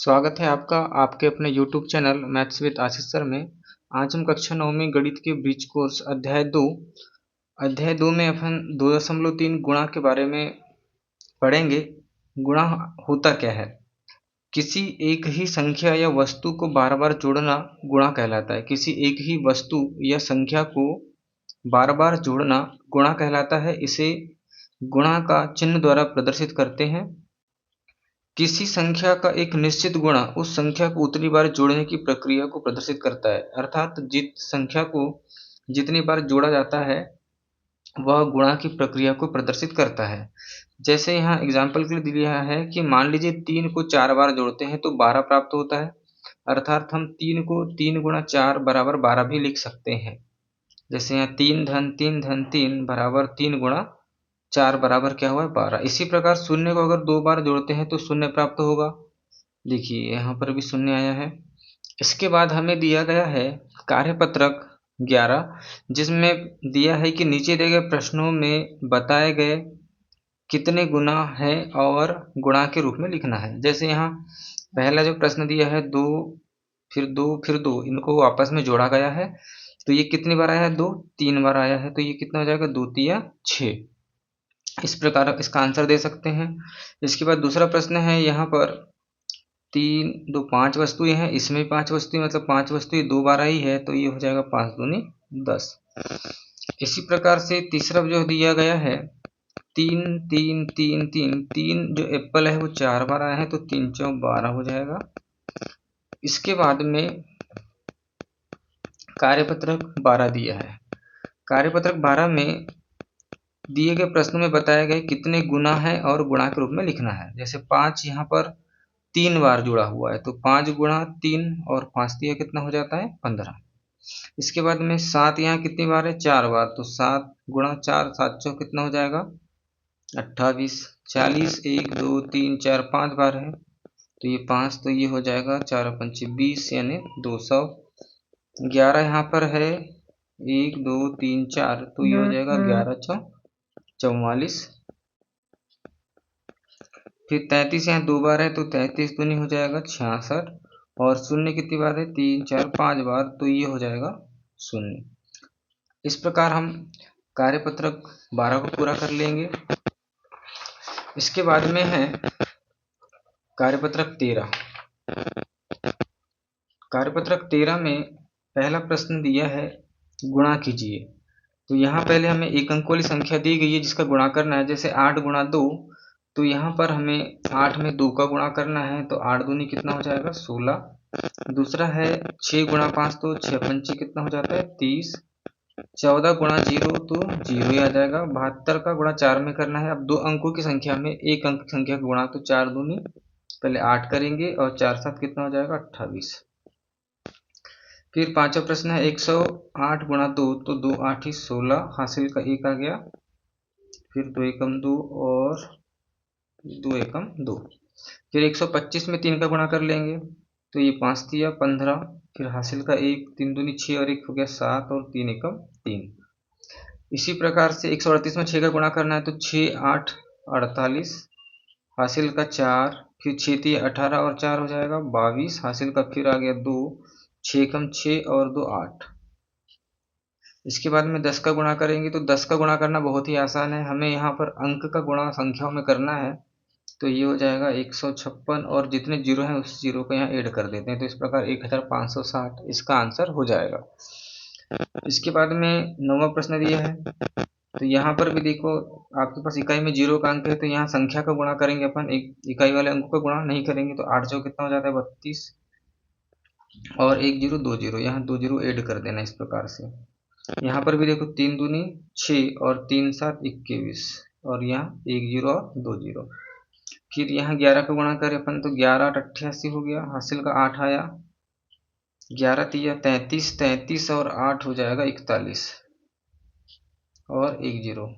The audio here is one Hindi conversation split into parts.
स्वागत है आपका आपके अपने YouTube channel maths with Ashish sir में। आज हम कक्षा 9वीं गणित के ब्रिज कोर्स अध्याय 2 में अपन 2.3 गुणा के बारे में पढ़ेंगे। गुणा होता क्या है? किसी एक ही संख्या या वस्तु को बार बार जोड़ना गुणा कहलाता है। किसी एक ही वस्तु या संख्या को बार बार जोड़ना गुणा कहलाता है। इसे गुणा का चिन्ह द्वारा प्रदर्शित करते हैं। किसी संख्या का एक निश्चित गुणा उस संख्या को उतनी बार जोड़ने की प्रक्रिया को प्रदर्शित करता है, अर्थात जिस संख्या को जितनी बार जोड़ा जाता है वह गुणा की प्रक्रिया को प्रदर्शित करता है। जैसे यहाँ एग्जाम्पल के लिए दिया है कि मान लीजिए 3 को 4 बार जोड़ते हैं तो 12 प्राप्त होता है, अर्थात हम 3 को 3 गुणा 4 बराबर 12 भी लिख सकते हैं। जैसे यहाँ 3 धन 3 धन 3 बराबर 3 गुणा 4 बराबर क्या हुआ है 12। इसी प्रकार शून्य को अगर 2 बार जोड़ते हैं तो शून्य प्राप्त होगा। देखिए यहाँ पर भी शून्य आया है। इसके बाद हमें दिया गया है कार्यपत्रक 11, जिसमें दिया है कि नीचे दिए गए प्रश्नों में बताए गए कितने गुना है और गुणा के रूप में लिखना है। जैसे यहाँ पहला जो प्रश्न दिया है 2 फिर 2 फिर 2, इनको आपस में जोड़ा गया है तो ये कितनी बार आया है 2, 3 बार आया है, तो ये कितना हो जाएगा 2 तिया 6। इस प्रकार आप इसका आंसर दे सकते हैं। इसके बाद दूसरा प्रश्न है यहाँ पर 3 2 5 वस्तुएं हैं, इसमें 5 वस्तुएं मतलब 5 वस्तुएं 2 बार आई है तो ये हो जाएगा 5 दूनी 10। इसी प्रकार से तीसरा जो दिया गया है 3 3 3 3 3 जो एप्पल है वो 4 बार आया है तो 3 चौक 12 हो जाएगा। इसके बाद में कार्यपत्रक 12 दिया है। कार्यपत्रक 12 में दिए गए प्रश्नों में बताया गया कितने गुना है और गुणा के रूप में लिखना है। जैसे 5 यहाँ पर 3 बार जुड़ा हुआ है तो 5 गुणा 3 और 5 दिया कितना हो जाता है 15। इसके बाद में 7 यहाँ कितनी बार है 4 बार, तो 7 गुणा 4 7 चौक कितना हो जाएगा 28। 40 1 2 3 4 5 बार है तो ये 5, तो ये हो जाएगा 4 पंचे 20 यानी 200। 11 यहाँ पर है 1 2 3 4 तो ये हो जाएगा 11 चौक 44। फिर 33 यहाँ 2 बार है तो 33 दूनी हो जाएगा 66, और शून्य कितनी बार है 3 4 5 बार तो ये हो जाएगा 0। इस प्रकार हम कार्यपत्रक 12 को पूरा कर लेंगे। इसके बाद में है कार्यपत्रक 13। कार्यपत्रक 13 में पहला प्रश्न दिया है गुणा कीजिए। तो यहाँ पहले हमें एक अंक वाली संख्या दी गई है जिसका गुणा करना है। जैसे 8 गुणा 2, तो यहाँ पर हमें 8 में 2 का गुणा करना है तो 8 दूनी कितना हो जाएगा 16। दूसरा है 6 गुणा 5, तो 6 पंचे कितना हो जाता है 30। 14 गुणा 0 तो 0 ही आ जाएगा। 72 का गुणा 4 में करना है। अब 2 अंकों की संख्या में एक अंक की संख्या का गुणा, तो 4 दूनी पहले 8 करेंगे और 4 7 कितना हो जाएगा 28। फिर पांचवा प्रश्न है 108 गुणा 2, तो 2 8 ही 16, हासिल का 1 आ गया। फिर 2 एकम 2 और 2 एकम 2। फिर 125 में 3 का गुणा कर लेंगे तो ये 5 दिया 15। फिर हासिल का 1, 3 दूनी 6 और 1 हो गया 7 और 3 एकम 3। इसी प्रकार से 138 में 6 का गुणा करना है तो 6 8 48, हासिल का 4, फिर 6 3 18 और 4 हो जाएगा 22, हासिल का फिर आ गया 2, 6 कम 6 और 2 8। इसके बाद में 10 का गुणा करेंगे तो 10 का गुणा करना बहुत ही आसान है। हमें यहाँ पर अंक का गुणा संख्याओं में करना है तो ये हो जाएगा 156, और जितने जीरो हैं उस जीरो को यहाँ ऐड कर देते हैं तो इस प्रकार 1560 इसका आंसर हो जाएगा। इसके बाद में 9वां प्रश्न दिया है तो यहाँ पर भी देखो आपके पास इकाई में 0 का अंक है तो यहाँ संख्या का गुणा करेंगे अपन, एक इकाई वाले अंक का गुणा नहीं करेंगे। तो 8 चौक कितना हो जाता है 32, और 1 0 2 0, यहाँ 2 0 ऐड कर देना। इस प्रकार से यहाँ पर भी देखो 3 दूनी 6 और 3 7 21, और यहाँ 1 0 और 2 0। फिर यहाँ 11 का गुणा करें अपन तो 11 8 88 हो गया, हासिल का 8 आया। 11 तिया 33, 33 और 8 हो जाएगा 41 और 1 0।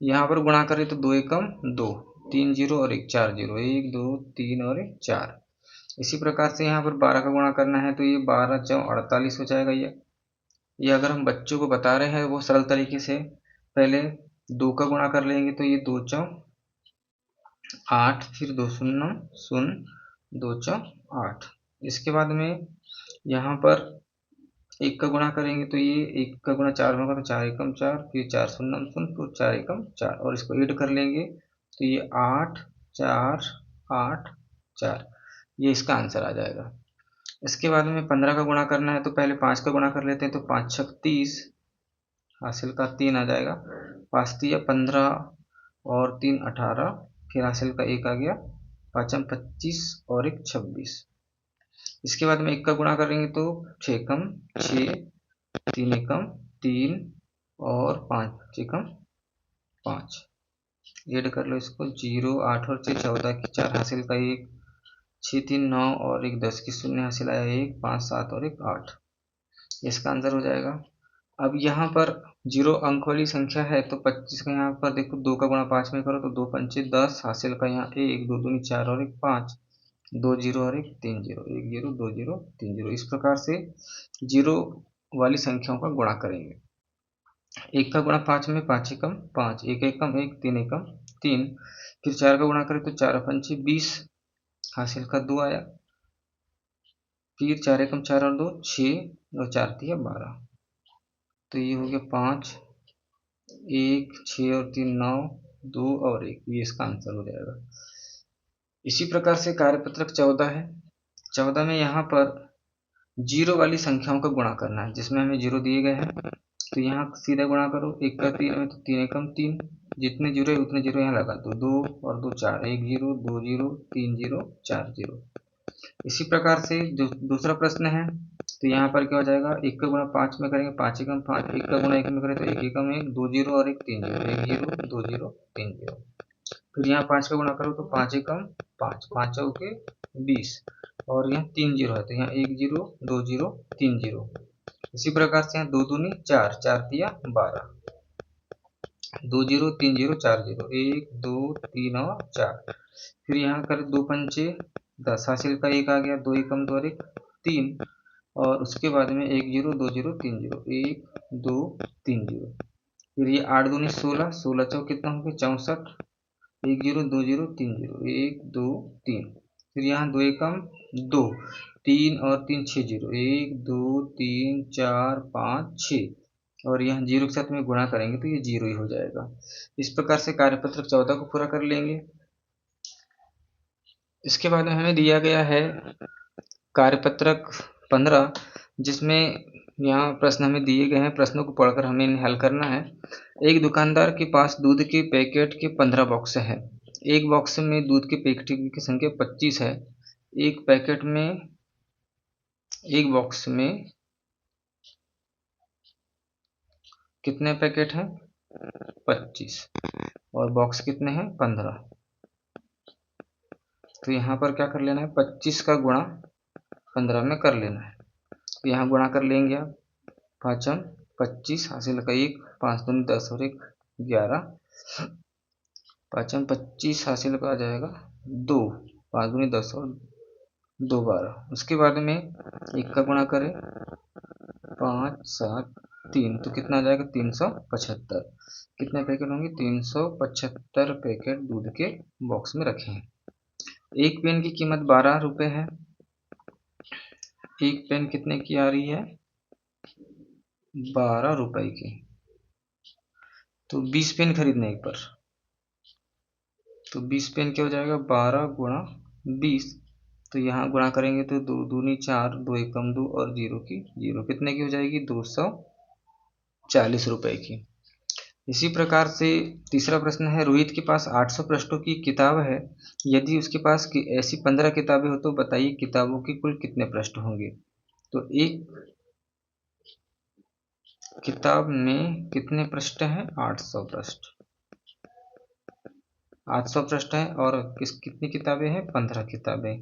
यहाँ पर गुणा करें तो 2 एकम 2, 3 0 और 1 4 0, 1 2 3 और 1 4। इसी प्रकार से यहाँ पर 12 का गुणा करना है तो ये 12 चौ 48 हो जाएगा। ये अगर हम बच्चों को बता रहे हैं वो सरल तरीके से पहले 2 का गुणा कर लेंगे तो ये 2 चौ 8, फिर 2 शून्य 0 2 चौक 8। इसके बाद में यहाँ पर 1 का गुणा करेंगे तो ये 1 का गुणा 4 होगा तो 4 एकम 4, फिर 4 शून्य शून्य, तो 4 एकम 4, और इसको ऐड कर लेंगे तो ये 8 4 8 4, ये इसका आंसर आ जाएगा। इसके बाद में 15 का गुणा करना है तो पहले 5 का गुणा कर लेते हैं, तो 5 छक 30, हासिल का 3 आ जाएगा, 5 तिया 15 और 3 18, फिर हासिल का 1 आ गया, 5 25 और 1 26। इसके बाद में 1 का गुणा करेंगे तो 6 एकम 6, 3 एकम 3 और 5 एकम 5, ऐड कर लो इसको, 0 8 और 6 14 की 4, हासिल का 1, 6 3 9 और 1 10 की 0, हासिल आया 1 5 7 और 1 8, इसका आंसर हो जाएगा। अब यहाँ पर 0 अंक वाली संख्या है तो 25 का यहाँ पर देखो 2 का गुणा 5 में करो तो 2 पंचे 10, हासिल का यहाँ 1 2 दूनी 4 और 1 5, 2 0 और 1 3 0, 1 0 2 0 3 0। इस प्रकार से 0 वाली संख्याओं का गुणा करेंगे। 1 का गुणा 5 में 5 एकम 5, 1 एकम 1, 3 एकम 3, फिर 4 का गुणा करें तो 4 पंचे 20, हासिल का 2 आया, फिर 4 एकम 4 और 2 6 और 4 तिया 12, तो ये हो गया 5 1 6 और 3 9 2 और 1, ये इसका आंसर हो जाएगा। इसी प्रकार से कार्यपत्रक 14 है। 14 में यहाँ पर 0 वाली संख्याओं का गुणा करना है, जिसमें हमें 0 दिए गए हैं, तो यहाँ सीधा गुणा करो, 1 का 3 में तो 3 एकम 3, जितने 0 है उतने 0 यहाँ लगा दो, 2 और 2 4, 1 0 2 0 3 0 4 0। इसी प्रकार से जो दूसरा प्रश्न है तो यहाँ पर क्या हो जाएगा, 1 का गुणा 5 में करेंगे 5 एकम 5, 1 का गुणा 1 में करें तो 1 एकम 1, 2 0 और 1 3 0, 1 0 2 0 3 0, फिर यहाँ 5 का गुणा करो तो 5 एकम 5, 5 चौके 20, और यहाँ 3 0 है तो यहाँ 1 0 2 0 3 0। इसी प्रकार से यहाँ 2 दूनी 4, 4 तिया 12, 2 0 3 0 4 0, 1 2 3 और 4, फिर यहाँ कर 2 पंचे 10, हासिल का 1 आ गया, 2 एकम 2 और 1 3, और उसके बाद में 1 0 2 0 3 0, 1 2 3 0, फिर ये 8 दूनी 16, 16 चौक कितना हो गया 64, 1 0 2 0 3 0, 1 2 3, फिर यहाँ 2 एकम 2, 3 और 3 6 0, 1 2 3 4 5 6, और यहाँ 0 के साथ में गुणा करेंगे तो ये 0 ही हो जाएगा। इस प्रकार से कार्यपत्रक 14 को पूरा कर लेंगे। इसके बाद में हमें दिया गया है कार्यपत्रक 15, जिसमें यहाँ प्रश्न हमें दिए गए हैं, प्रश्नों को पढ़कर हमें इन्हें हल करना है। एक दुकानदार के पास दूध के पैकेट के 15 बॉक्स हैं। एक बॉक्स में दूध के पैकेट की संख्या 25 है। एक बॉक्स में कितने पैकेट हैं 25, और बॉक्स कितने हैं 15, तो यहाँ पर क्या कर लेना है 25 का गुणा 15 में कर लेना है, तो यहाँ गुणा कर लेंगे आप, 5 25, हासिल का 1, 5 दूनी 10 और 1 11, 5 25, हासिल का आ जाएगा 2, 5 दूनी 10 और 2 12। उसके बाद में 1 का गुणा करें 5 7 3, तो कितना आ जाएगा 375। कितने पैकेट होंगे 375 पैकेट दूध के बॉक्स में रखे हैं। एक पेन की कीमत 12 रुपये है। एक पेन कितने की आ रही है 12 रुपए की, तो 20 पेन खरीदने पर, तो 20 पेन क्या हो जाएगा 12 गुणा 20, तो यहाँ गुणा करेंगे तो 2 दूनी 4, 2 एकम 2 और 0 की 0, कितने की हो जाएगी 240 रुपए की। इसी प्रकार से तीसरा प्रश्न है, रोहित के पास 800 पृष्ठों की किताब है। यदि उसके पास ऐसी 15 किताबें हो तो बताइए किताबों की कुल कितने पृष्ठ होंगे। तो एक किताब में कितने पृष्ठ हैं 800 पृष्ठ, 800 पृष्ठ है, और कितनी किताबें हैं 15 किताबें।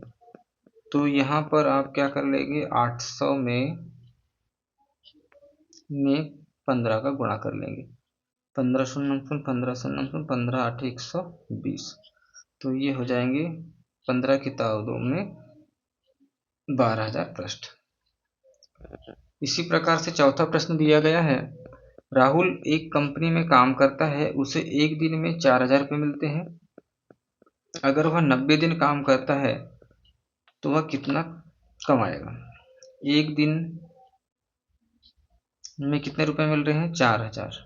तो यहाँ पर आप क्या कर लेंगे 800 में 15 का गुणा कर लेंगे, 15 शून्य 15 शून्य 15 8 120, तो ये हो जाएंगे 15 किताबों में 12,000 पृष्ठ। इसी प्रकार से चौथा प्रश्न दिया गया है, राहुल एक कंपनी में काम करता है, उसे एक दिन में 4,000 रुपये मिलते हैं। अगर वह 90 दिन काम करता है तो वह कितना कमाएगा। एक दिन में कितने रुपए मिल रहे हैं, 4000,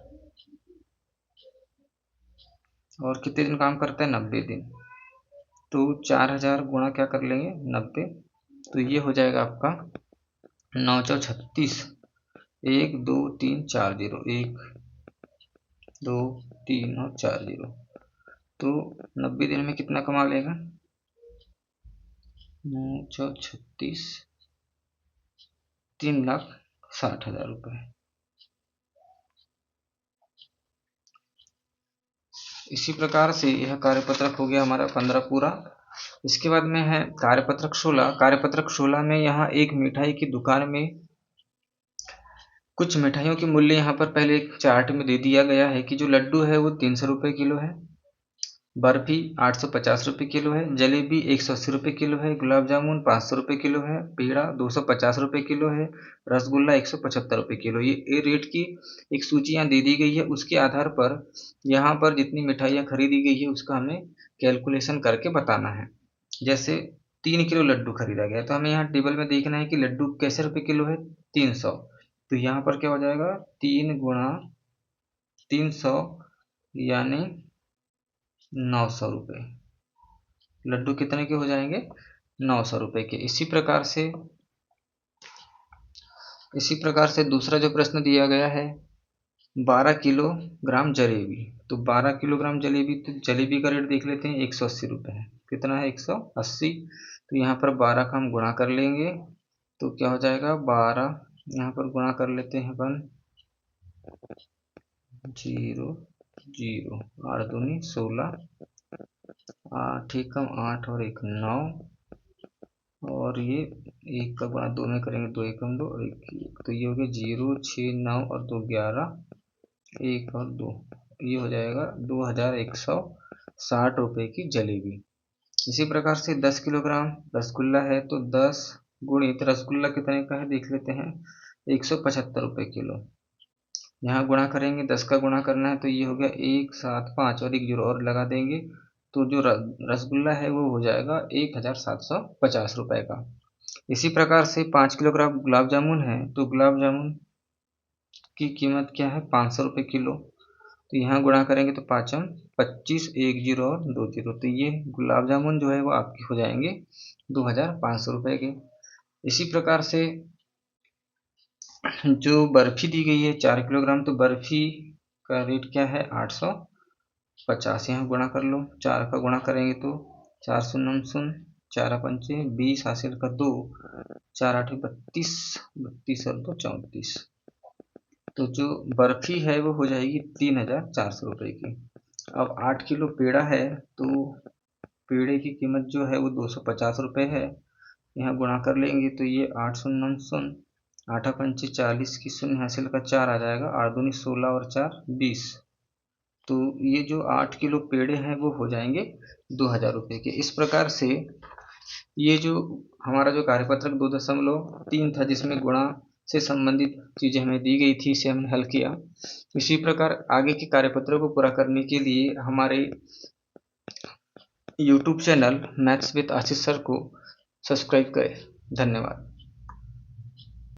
और कितने दिन काम करता है, 90 दिन। तो 4000 गुणा क्या कर लेंगे, 90, तो ये हो जाएगा आपका 9×4=36। 1 2 3 4 0, 1 2 3 और 4 0। तो 90 दिन में कितना कमा लेगा, 9×36, 3,60,000 रुपये। इसी प्रकार से यह कार्यपत्रक हो गया हमारा 15 पूरा। इसके बाद में है कार्यपत्रक 16। कार्यपत्रक 16 में यहाँ एक मिठाई की दुकान में कुछ मिठाइयों के मूल्य यहाँ पर पहले एक चार्ट में दे दिया गया है कि जो लड्डू है वो 300 रुपये किलो है, बर्फी 850 रुपये किलो है, जलेबी 180 रुपये किलो है, गुलाब जामुन 500 रुपये किलो है, पेड़ा 250 रुपये किलो है, रसगुल्ला 175 रुपये किलो। ये रेट की एक सूची यहाँ दे दी गई है। उसके आधार पर यहाँ पर जितनी मिठाइयाँ खरीदी गई है उसका हमें कैलकुलेशन करके बताना है। जैसे 3 किलो लड्डू खरीदा गया तो हमें यहाँ टेबल में देखना है कि लड्डू कैसे रुपये किलो है, 300। तो यहाँ पर क्या हो जाएगा, 3 गुणा 300 यानी 900 रुपये। लड्डू कितने के हो जाएंगे, 900 रुपये के। इसी प्रकार से दूसरा जो प्रश्न दिया गया है, 12 किलोग्राम जलेबी। तो 12 किलोग्राम जलेबी, तो जलेबी का रेट देख लेते हैं, 180 रुपये है। कितना है, 180। तो यहाँ पर 12 का हम गुणा कर लेंगे तो क्या हो जाएगा, 12 यहाँ पर गुणा कर लेते हैं अपन, 0 0, 8 दूनी 16, 8 एकम 8 और 1 9, और ये 1 का गुणा 2 में करेंगे, 2 एकम 2 और 1 1, तो ये हो गया 0 6 9 और 2 11, 1 और 2, ये हो जाएगा 2160 रुपये की जलेबी। इसी प्रकार से 10 किलोग्राम रसगुल्ला है तो 10 गुणित रसगुल्ला कितने का है देख लेते हैं, 175 रुपये किलो। यहाँ गुणा करेंगे, 10 का गुणा करना है तो ये हो गया 1 7 5 और 1 0 और लगा देंगे तो जो रसगुल्ला है वो हो जाएगा 1750 रुपये का। इसी प्रकार से 5 किलोग्राम गुलाब जामुन है तो गुलाब जामुन की कीमत क्या है, 500 रुपये किलो। तो यहाँ गुणा करेंगे तो 5 25, 1 0 और 2 0, तो ये गुलाब जामुन जो है वो आपके हो जाएंगे 2500 रुपये के। इसी प्रकार से जो बर्फी दी गई है 4 किलोग्राम, तो बर्फी का रेट क्या है, 850। यहाँ गुणा कर लो, 4 का गुणा करेंगे तो 4 शून्य शून्य, 4 पंचे 20, हासिल का 2, 4 8 32, 32 और 2 34। तो जो बर्फी है वो हो जाएगी 3400 रुपये की। अब 8 किलो पेड़ा है तो पेड़े की कीमत जो है वो 250 रुपये है। यहाँ गुणा कर लेंगे तो ये 8 शून्य शून्य, 8 पंचे 40 की शून्य, हासिल का 4 आ जाएगा, 8 दूनी 16 और 4 20। तो ये जो 8 किलो पेड़े हैं वो हो जाएंगे 2000 रुपये के। इस प्रकार से ये जो हमारा जो कार्यपत्रक 2.3 था जिसमें गुणा से संबंधित चीज़ें हमें दी गई थी, इसे हमने हल किया। इसी प्रकार आगे के कार्यपत्रों को पूरा करने के लिए हमारे YouTube channel maths with Ashish sir को सब्सक्राइब करें। धन्यवाद।